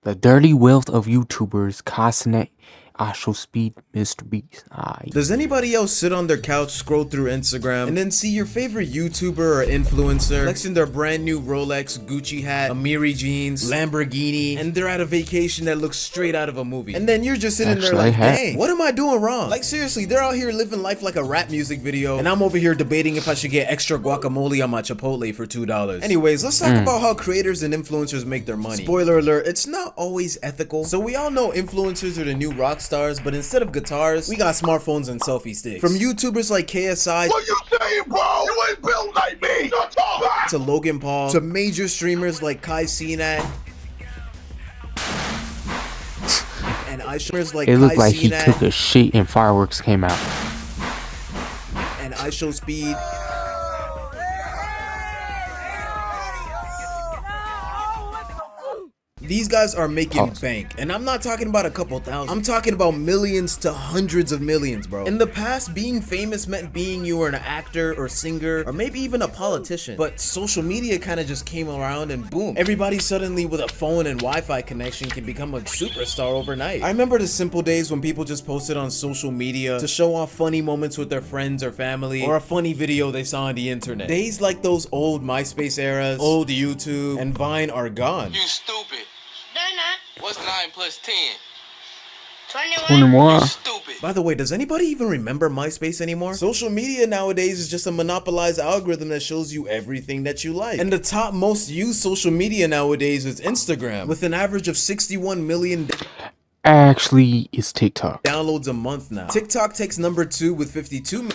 The dirty wealth of YouTubers constant actual speed Mr. Beast. Does anybody else sit on their couch, scroll through Instagram, and then see your favorite YouTuber or influencer flexing their brand new Rolex, Gucci hat, Amiri jeans, Lamborghini, and they're at a vacation that looks straight out of a movie? And then you're just sitting there like, dang, what am I doing wrong? Like seriously, they're out here living life like a rap music video, and I'm over here debating if I should get extra guacamole on my Chipotle for $2. Anyways, let's talk about how creators and influencers make their money. Spoiler alert, it's not always ethical. So we all know influencers are the new rock stars, but instead of guitars, we got smartphones and selfie sticks. From YouTubers like KSI, what you saying, bro? You ain't built like me. To Logan Paul, to major streamers like Kai Cenat, and streamers like it looked Kai like he Cenat, took a shit and fireworks came out. and IShowSpeed. These guys are making bank, and I'm not talking about a couple thousand. I'm talking about millions to hundreds of millions, bro. In the past, being famous meant being you were an actor or singer or maybe even a politician. But social media kind of just came around and boom, everybody suddenly with a phone and Wi-Fi connection can become a superstar overnight. I remember the simple days when people just posted on social media to show off funny moments with their friends or family, or a funny video they saw on the internet. Days like those old MySpace eras, old YouTube, and Vine are gone. You stupid. They're not. What's 9 plus 10? 21. You stupid. By the way, does anybody even remember MySpace anymore? Social media nowadays is just a monopolized algorithm that shows you everything that you like. And the top most used social media nowadays is Instagram, with an average of 61 million Actually, it's TikTok. downloads a month now. TikTok takes number 2 with 52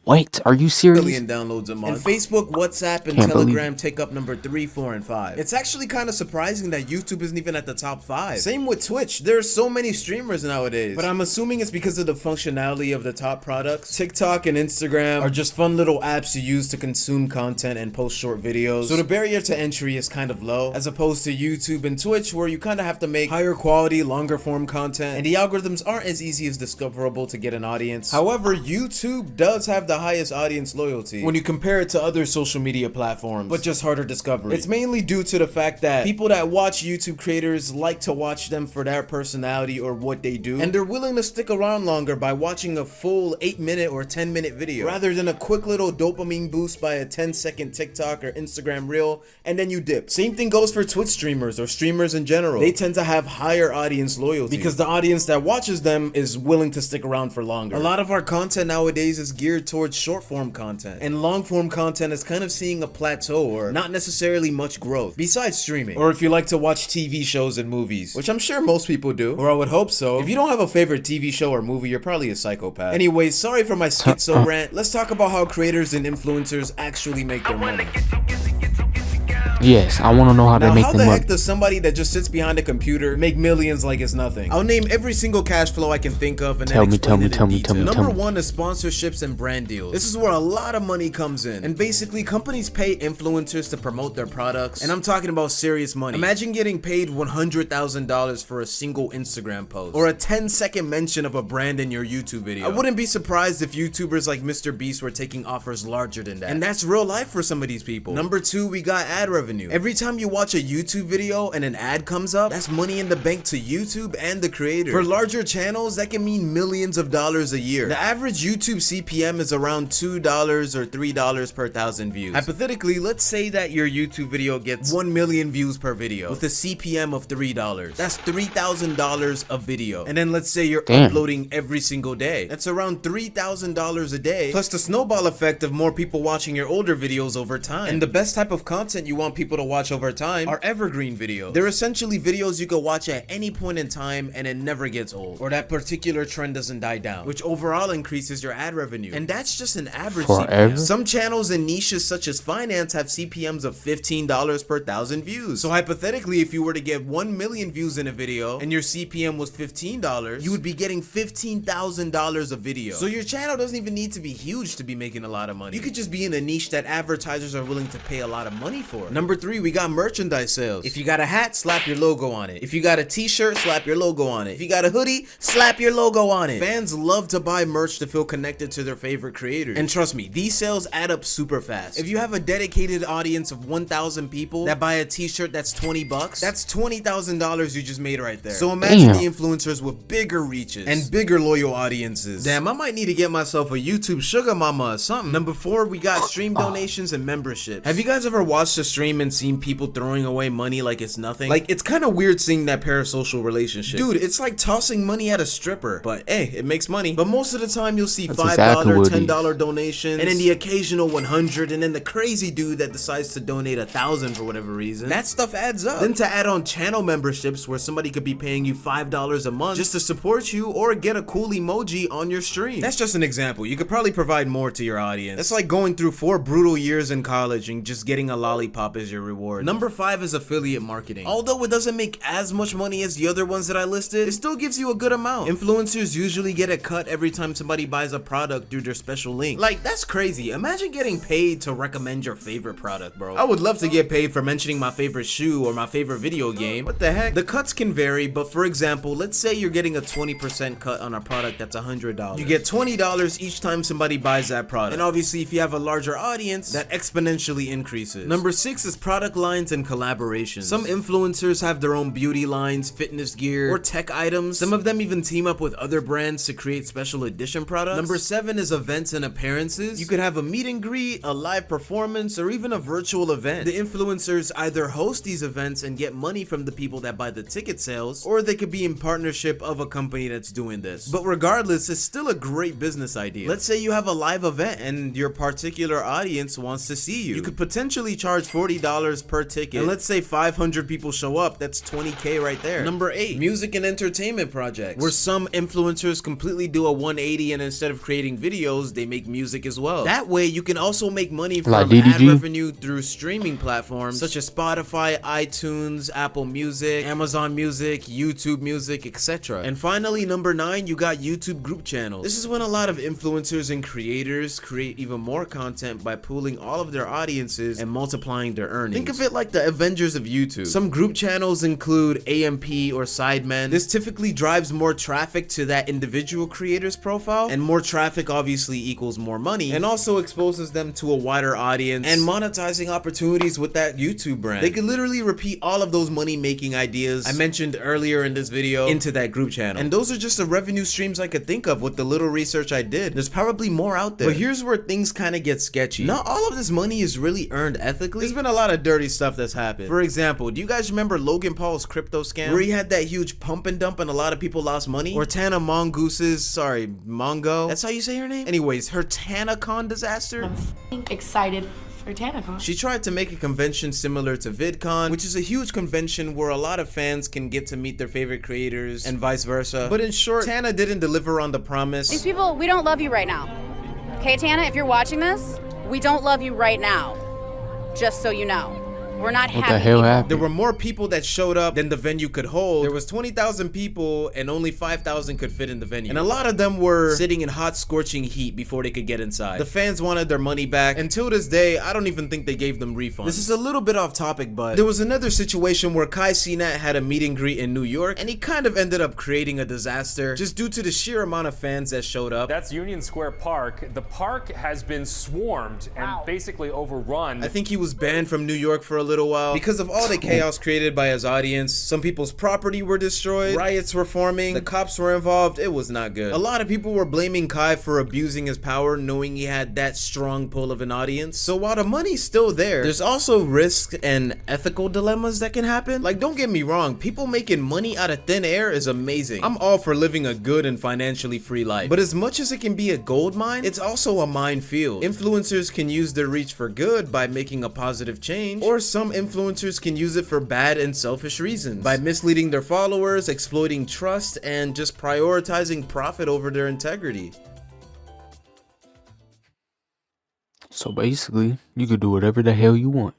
Wait, are you serious? million downloads a month. And Facebook, WhatsApp, and Can't Telegram take up number 3, 4, and 5. It's actually kind of surprising that YouTube isn't even at the top 5. Same with Twitch. There are so many streamers nowadays, but I'm assuming it's because of the functionality of the top products. TikTok and Instagram are just fun little apps you use to consume content and post short videos, so the barrier to entry is kind of low, as opposed to YouTube and Twitch, where you kind of have to make higher quality, longer form content, and the algorithms aren't as easy as discoverable to get an audience. However, YouTube does have the highest audience loyalty when you compare it to other social media platforms, but just harder discovery. It's mainly due to the fact that people that watch YouTube creators like to watch them for their personality or what they do, and they're willing to stick around longer by watching a full 8-minute or 10-minute video rather than a quick little dopamine boost by a 10-second TikTok or Instagram reel and then you dip. Same thing goes for Twitch streamers or streamers in general. They tend to have higher audience loyalty because the audience that watches them is willing to stick around for longer. A lot of our content nowadays is geared towards short form content, and long form content is kind of seeing a plateau or not necessarily much growth besides streaming, or if you like to watch TV shows and movies, which I'm sure most people do, or I would hope so. If you don't have a favorite TV show or movie, you're probably a psychopath. Anyways, sorry for my schizo rant. Let's talk about how creators and influencers actually make their money. Yes, I want to know how they Now, make how the the money. heck does somebody that just sits behind a computer make millions like it's nothing? I'll name every single cash flow I can think of and then explain it in detail. Number 1 is sponsorships and brand deals. This is where a lot of money comes in, and basically companies pay influencers to promote their products, and I'm talking about serious money. Imagine getting paid $100,000 for a single Instagram post, or a 10-second mention of a brand in your YouTube video. I wouldn't be surprised if YouTubers like Mr. Beast were taking offers larger than that, and that's real life for some of these people. Number 2, we got ad revenue. Every time you watch a YouTube video and an ad comes up, that's money in the bank to YouTube and the creator. For larger channels, that can mean millions of dollars a year. The average YouTube CPM is around $2 or $3 per 1,000 views. Hypothetically, let's say that your YouTube video gets 1 million views per video with a CPM of $3. That's $3,000 a video. And then let's say you're uploading every single day. That's around $3,000 a day, plus the snowball effect of more people watching your older videos over time. And the best type of content you want people to watch over time are evergreen videos. They're essentially videos you can watch at any point in time and it never gets old, or that particular trend doesn't die down, which overall increases your ad revenue. And that's just an average CPM. Some channels and niches such as finance have CPMs of $15 per 1,000 views. So hypothetically, if you were to get 1 million views in a video and your CPM was $15, you would be getting $15,000 a video. So your channel doesn't even need to be huge to be making a lot of money. You could just be in a niche that advertisers are willing to pay a lot of money for. Number Number 3, we got merchandise sales. If you got a hat, slap your logo on it. If you got a t-shirt, slap your logo on it. If you got a hoodie, slap your logo on it. Fans love to buy merch to feel connected to their favorite creators. And trust me, these sales add up super fast. If you have a dedicated audience of 1,000 people that buy a t-shirt that's 20 bucks, that's $20,000 you just made right there. So imagine the influencers with bigger reaches and bigger loyal audiences. Damn, I might need to get myself a YouTube sugar mama or something. Number 4, we got stream donations and memberships. Have you guys ever watched a stream and seen people throwing away money like it's nothing? Like, it's kind of weird seeing that parasocial relationship. Dude, it's like tossing money at a stripper, but hey, it makes money. But most of the time you'll see $5, $10 donations, and then the occasional 100, and then the crazy dude that decides to donate 1,000 for whatever reason. That stuff adds up. Then to add on channel memberships where somebody could be paying you $5 a month just to support you or get a cool emoji on your stream. That's just an example. You could probably provide more to your audience. That's like going through 4 brutal years in college and just getting a lollipop as your reward. Number 5 is affiliate marketing. Although it doesn't make as much money as the other ones that I listed, it still gives you a good amount. Influencers usually get a cut every time somebody buys a product through their special link. Like, that's crazy. Imagine getting paid to recommend your favorite product, bro. I would love to get paid for mentioning my favorite shoe or my favorite video game. What the heck? The cuts can vary, but for example, let's say you're getting a 20% cut on a product that's $100. You get $20 each time somebody buys that product. And obviously, if you have a larger audience, that exponentially increases. Number 6 is product lines and collaborations. Some influencers have their own beauty lines, fitness gear, or tech items. Some of them even team up with other brands to create special edition products. Number 7 is events and appearances. You could have a meet and greet, a live performance, or even a virtual event. The influencers either host these events and get money from the people that buy the ticket sales, or they could be in partnership of a company that's doing this. But regardless, it's still a great business idea. Let's say you have a live event and your particular audience wants to see you. You could potentially charge $40 per ticket, and let's say 500 people show up, that's $20K right there. Number 8, music and entertainment projects, where some influencers completely do a 180 and instead of creating videos, they make music as well. That way, you can also make money from ad revenue through streaming platforms such as Spotify, iTunes, Apple Music, Amazon Music, YouTube Music, etc. And finally, number 9, you got YouTube group channels. This is when a lot of influencers and creators create even more content by pooling all of their audiences and multiplying their earnings. Think of it like the Avengers of YouTube. Some group channels include AMP or Sidemen. This typically drives more traffic to that individual creator's profile, and more traffic obviously equals more money, and also exposes them to a wider audience and monetizing opportunities with that YouTube brand. They could literally repeat all of those money-making ideas I mentioned earlier in this video into that group channel. And those are just the revenue streams I could think of with the little research I did. There's probably more out there. But here's where things kind of get sketchy. Not all of this money is really earned ethically. There's been a lot of dirty stuff that's happened. For example, do you guys remember Logan Paul's crypto scam, where he had that huge pump and dump and a lot of people lost money? Or Tana Mongooses, sorry, Mongo, that's how you say her name? Anyways, her TanaCon disaster? I'm excited for TanaCon. She tried to make a convention similar to VidCon, which is a huge convention where a lot of fans can get to meet their favorite creators and vice versa. But in short, Tana didn't deliver on the promise. These people, we don't love you right now. Okay, Tana, if you're watching this, we don't love you right now. Just so you know. We're not happy. What the hell happened? There were more people that showed up than the venue could hold. There was 20,000 people and only 5,000 could fit in the venue. And a lot of them were sitting in hot scorching heat before they could get inside. The fans wanted their money back. Until this day, I don't even think they gave them refunds. This is a little bit off topic, but there was another situation where Kai Cenat had a meet and greet in New York, and he kind of ended up creating a disaster just due to the sheer amount of fans that showed up. That's Union Square Park. The park has been swarmed and basically overrun. I think he was banned from New York for a little while because of all the chaos created by his audience. Some people's property were destroyed, riots were forming, the cops were involved. It was not good. A lot of people were blaming Kai for abusing his power, knowing he had that strong pull of an audience. So while the money's still there, there's also risks and ethical dilemmas that can happen. Like, don't get me wrong, people making money out of thin air is amazing. I'm all for living a good and financially free life, but as much as it can be a gold mine, it's also a minefield. Influencers can use their reach for good by making a positive change, or some influencers can use it for bad and selfish reasons by misleading their followers, exploiting trust, and just prioritizing profit over their integrity. So basically, you could do whatever the hell you want.